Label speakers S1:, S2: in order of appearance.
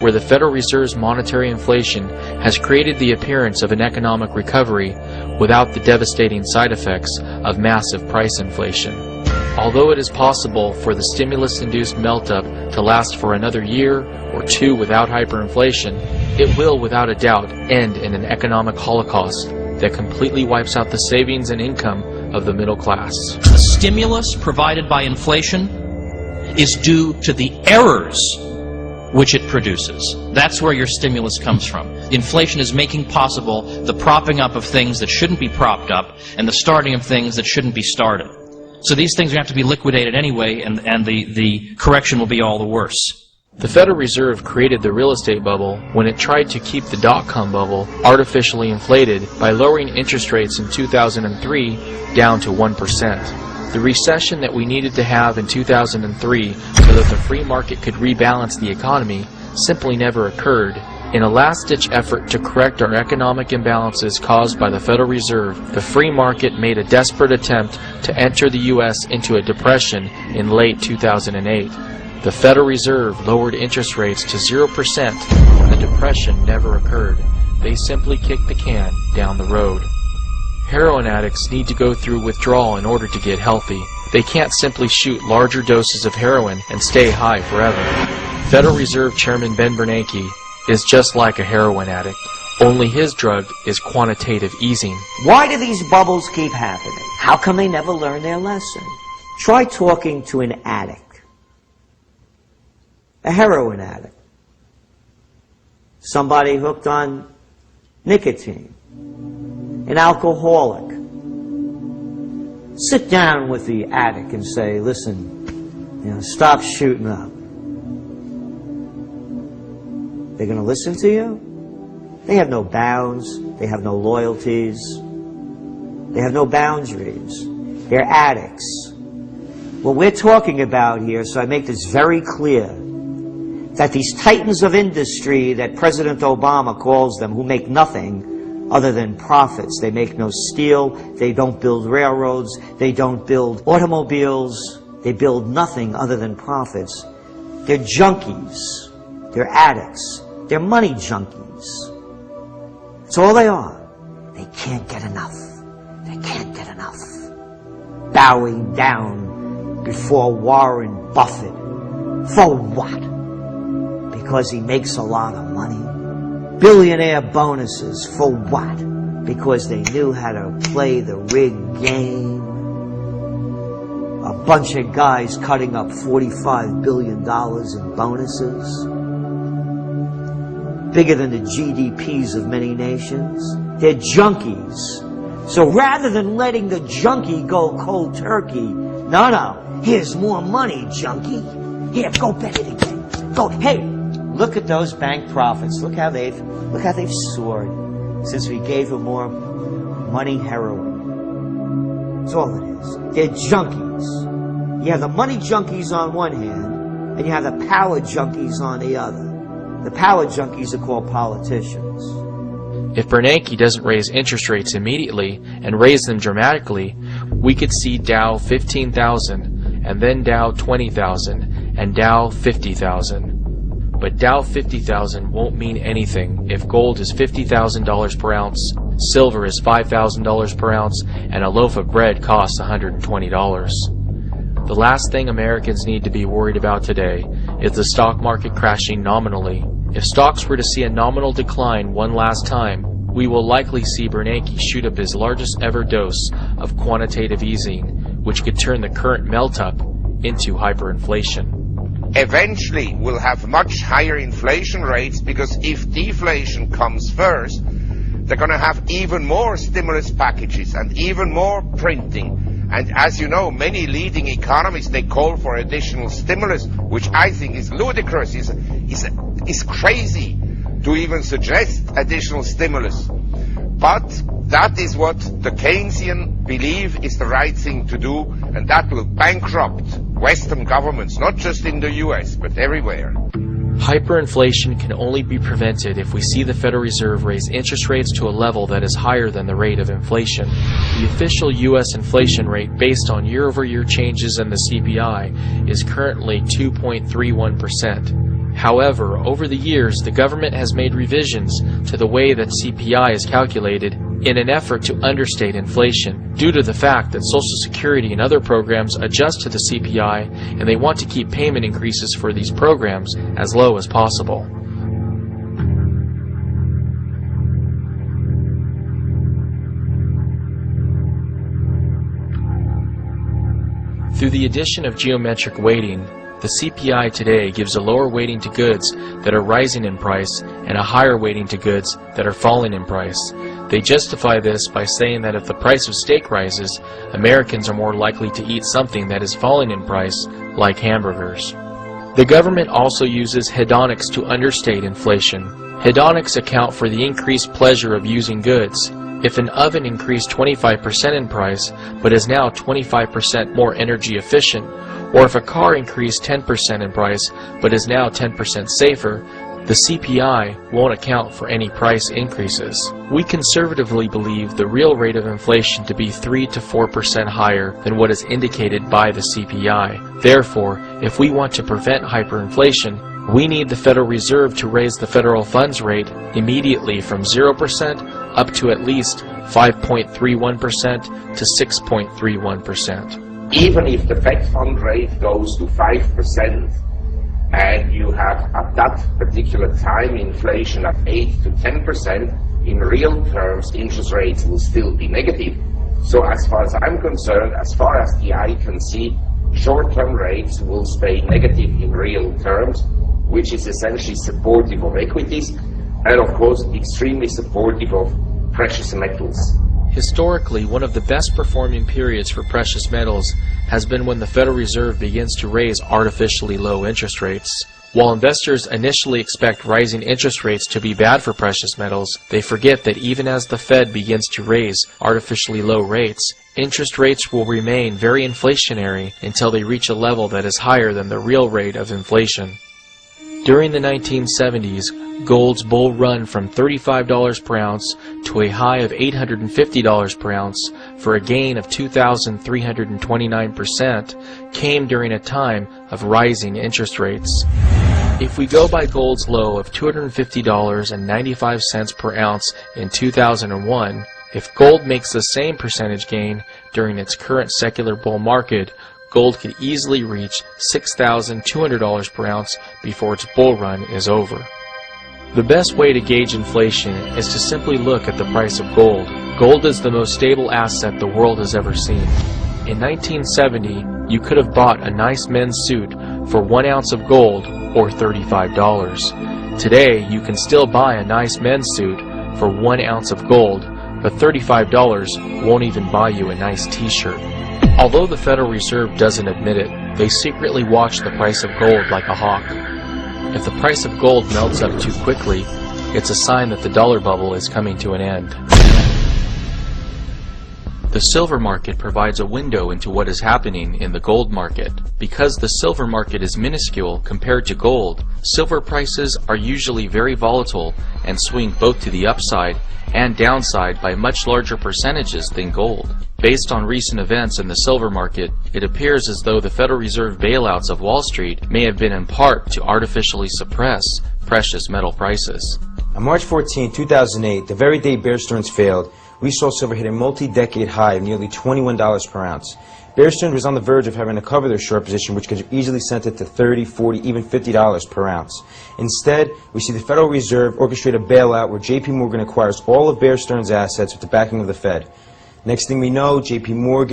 S1: where the Federal Reserve's monetary inflation has created the appearance of an economic recovery without the devastating side effects of massive price inflation. Although it is possible for the stimulus-induced melt-up to last for another year or two without hyperinflation, it will without a doubt end in an economic holocaust that completely wipes out the savings and income of the middle class.
S2: The stimulus provided by inflation is due to the errors which it produces. That's where your stimulus comes from. Inflation is making possible the propping up of things that shouldn't be propped up and the starting of things that shouldn't be started. So these things are going to have to be liquidated anyway, and the correction will be all the worse.
S1: The Federal Reserve created the real estate bubble when it tried to keep the dot-com bubble artificially inflated by lowering interest rates in 2003 down to 1%. The recession that we needed to have in 2003 so that the free market could rebalance the economy simply never occurred. In a last-ditch effort to correct our economic imbalances caused by the Federal Reserve, the free market made a desperate attempt to enter the U.S. into a depression in late 2008. The Federal Reserve lowered interest rates to 0% and the depression never occurred. They simply kicked the can down the road. Heroin addicts need to go through withdrawal in order to get healthy. They can't simply shoot larger doses of heroin and stay high forever. Federal Reserve Chairman Ben Bernanke is just like a heroin addict, only his drug is quantitative easing.
S3: Why do these bubbles keep happening? How come they never learn their lesson? Try talking to an addict, a heroin addict, somebody hooked on nicotine, an alcoholic. Sit down with the addict and say, listen, stop shooting up. They're going to listen to you? They have no bounds. They have no loyalties. They have no boundaries. They're addicts. What we're talking about here, so I make this very clear, that these titans of industry that President Obama calls them, who make nothing other than profits. They make no steel. They don't build railroads. They don't build automobiles. They build nothing other than profits. They're junkies. They're addicts. They're money junkies. That's all they are. They can't get enough. They can't get enough. Bowing down before Warren Buffett. For what? Because he makes a lot of money. Billionaire bonuses. For what? Because they knew how to play the rigged game. A bunch of guys cutting up $45 billion in bonuses. Bigger than the GDPs of many nations. They're junkies. So rather than letting the junkie go cold turkey, no, here's more money, junkie. Here, go bet it again. Go, hey, look at those bank profits. Look how they've soared since we gave them more money heroin. That's all it is. They're junkies. You have the money junkies on one hand, and you have the power junkies on the other. The power junkies are called politicians.
S1: If Bernanke doesn't raise interest rates immediately and raise them dramatically, we could see Dow 15,000, and then Dow 20,000, and Dow 50,000. But Dow 50,000 won't mean anything if gold is $50,000 per ounce, silver is $5,000 per ounce, and a loaf of bread costs $120. The last thing Americans need to be worried about today is the stock market crashing nominally. If stocks were to see a nominal decline one last time, we will likely see Bernanke shoot up his largest ever dose of quantitative easing, which could turn the current melt-up into hyperinflation.
S4: Eventually, we'll have much higher inflation rates because if deflation comes first, they're going to have even more stimulus packages and even more printing. And as you know, many leading economists, they call for additional stimulus, which I think is ludicrous, is crazy to even suggest additional stimulus. But that is what the Keynesian believe is the right thing to do, and that will bankrupt Western governments, not just in the US, but everywhere.
S1: Hyperinflation can only be prevented if we see the Federal Reserve raise interest rates to a level that is higher than the rate of inflation. The official U.S. inflation rate based on year-over-year changes in the CPI is currently 2.31%. However, over the years, the government has made revisions to the way that CPI is calculated in an effort to understate inflation, due to the fact that Social Security and other programs adjust to the CPI, and they want to keep payment increases for these programs as low as possible. Through the addition of geometric weighting, the CPI today gives a lower weighting to goods that are rising in price and a higher weighting to goods that are falling in price. They justify this by saying that if the price of steak rises, Americans are more likely to eat something that is falling in price, like hamburgers. The government also uses hedonics to understate inflation. Hedonics account for the increased pleasure of using goods. If an oven increased 25% in price, but is now 25% more energy efficient, or if a car increased 10% in price, but is now 10% safer, the CPI won't account for any price increases. We conservatively believe the real rate of inflation to be 3 to 4% higher than what is indicated by the CPI. Therefore, if we want to prevent hyperinflation, we need the Federal Reserve to raise the federal funds rate immediately from 0% up to at least 5.31% to 6.31%.
S4: Even if the Fed fund rate goes to 5% and you have at that particular time inflation at 8 to 10%, in real terms interest rates will still be negative. So as far as I'm concerned, as far as the eye can see, short-term rates will stay negative in real terms, which is essentially supportive of equities and of course extremely supportive of precious metals.
S1: Historically, one of the best performing periods for precious metals has been when the Federal Reserve begins to raise artificially low interest rates. While investors initially expect rising interest rates to be bad for precious metals, they forget that even as the Fed begins to raise artificially low rates, interest rates will remain very inflationary until they reach a level that is higher than the real rate of inflation. During the 1970s, gold's bull run from $35 per ounce to a high of $850 per ounce for a gain of 2,329% came during a time of rising interest rates. If we go by gold's low of $250.95 per ounce in 2001, if gold makes the same percentage gain during its current secular bull market, gold could easily reach $6,200 per ounce before its bull run is over. The best way to gauge inflation is to simply look at the price of gold. Gold is the most stable asset the world has ever seen. In 1970, you could have bought a nice men's suit for 1 ounce of gold or $35. Today, you can still buy a nice men's suit for 1 ounce of gold, but $35 won't even buy you a nice t-shirt. Although the Federal Reserve doesn't admit it, they secretly watch the price of gold like a hawk. If the price of gold melts up too quickly, it's a sign that the dollar bubble is coming to an end. The silver market provides a window into what is happening in the gold market. Because the silver market is minuscule compared to gold, silver prices are usually very volatile and swing both to the upside and downside by much larger percentages than gold. Based on recent events in the silver market, it appears as though the Federal Reserve bailouts of Wall Street may have been in part to artificially suppress precious metal prices.
S5: On March 14, 2008, the very day Bear Stearns failed, we saw silver hit a multi-decade high of nearly $21 per ounce. Bear Stearns was on the verge of having to cover their short position, which could have easily sent it to $30, $40, even $50 per ounce. Instead, we see the Federal Reserve orchestrate a bailout where J.P. Morgan acquires all of Bear Stearns' assets with the backing of the Fed. Next thing we know, J.P. Morgan